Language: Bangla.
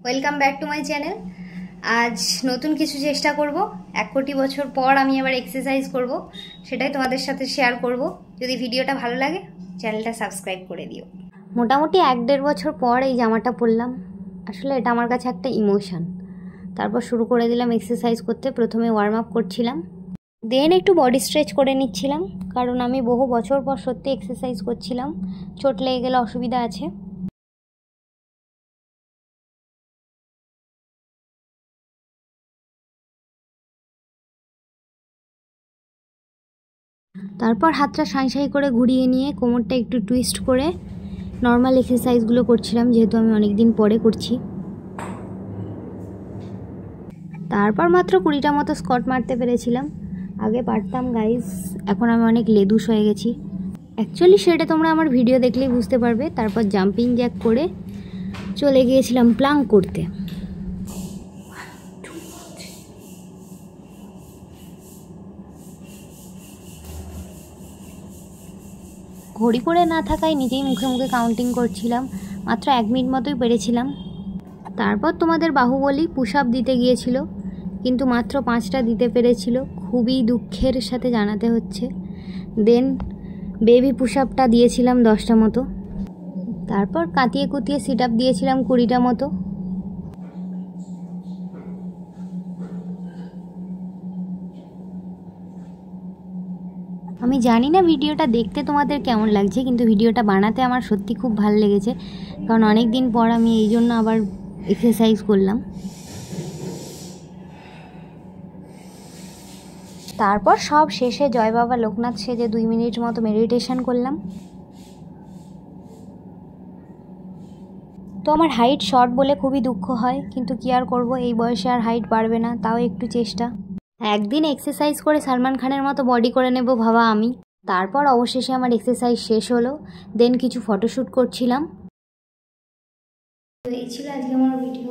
Welcome back to my channel. আজ নতুন কিছু চেষ্টা করব। 1 কোটি বছর পর আমি আবার এক্সারসাইজ করব, সেটাই তোমাদের সাথে শেয়ার করব। যদি ভিডিওটা ভালো লাগে চ্যানেলটা সাবস্ক্রাইব করে দিও। মোটামুটি 1-1.5 বছর পর এই জামাটা পরলাম। আসলে এটা আমার কাছে একটা ইমোশন। তারপর শুরু করে দিলাম এক্সারসাইজ করতে। প্রথমে ওয়ার্ম আপ করছিলাম, দেন একটু বডি স্ট্রেচ করে নিচ্ছিলাম, কারণ আমি বহু বছর পর সত্যি এক্সারসাইজ করছিলাম। চোট লেগে গেলে অসুবিধা আছে। তারপর হাতটা সাঁই করে ঘুরিয়ে নিয়ে কোমরটা একটু টুইস্ট করে নর্মাল এক্সারসাইজগুলো করছিলাম, যেহেতু আমি অনেক দিন পরে করছি। তারপর মাত্র 20টা মতো স্কোয়াট মারতে পেরেছিলাম। আগে পারতাম গাইজ, এখন আমি অনেক লেদুস হয়ে গেছি। অ্যাকচুয়ালি সেটা তোমরা আমার ভিডিও দেখলেই বুঝতে পারবে। তারপর জাম্পিং জ্যাক করে চলে গিয়েছিলাম প্লাঙ্ক করতে। ঘড়ি পরে না থাকায় নিজেই মুখে মুখে কাউন্টিং করছিলাম। মাত্র 1 মিনিট মতোই পেরেছিলাম। তারপর তোমাদের বাহুবলী পুশ আপ দিতে গিয়েছিল, কিন্তু মাত্র 5টা দিতে পেরেছিল, খুবই দুঃখের সাথে জানাতে হচ্ছে। দেন বেবি পুশ আপটা দিয়েছিলাম 10টা মতো। তারপর কাটিয়ে কুতিয়ে সিট আপ দিয়েছিলাম 20টা মতো। আমি জানি না ভিডিওটা দেখতে তোমাদের কেমন লাগছে, কিন্তু ভিডিওটা বানাতে আমার সত্যি খুব ভালো লেগেছে, কারণ অনেক দিন পর আমি এই জন্য আবার এক্সারসাইজ করলাম। তারপর সব শেষে জয় বাবা লোকনাথ সেজে 2 মিনিট মতো মেডিটেশন করলাম। তো আমার হাইট শর্ট বলে খুবই দুঃখ হয়, কিন্তু কি আর করব, এই বয়সে আর হাইট বাড়বে না, তাও একটু চেষ্টা। একদিন এক্সারসাইজ করে সালমান খানের মতো বডি করে নেব ভাবা আমি। তারপর অবশেষে আমার এক্সারসাইজ শেষ হলো। দেন কিছু ফটোশ্যুট করছিলাম। তো এই ছিল আজকে আমার ভিডিও।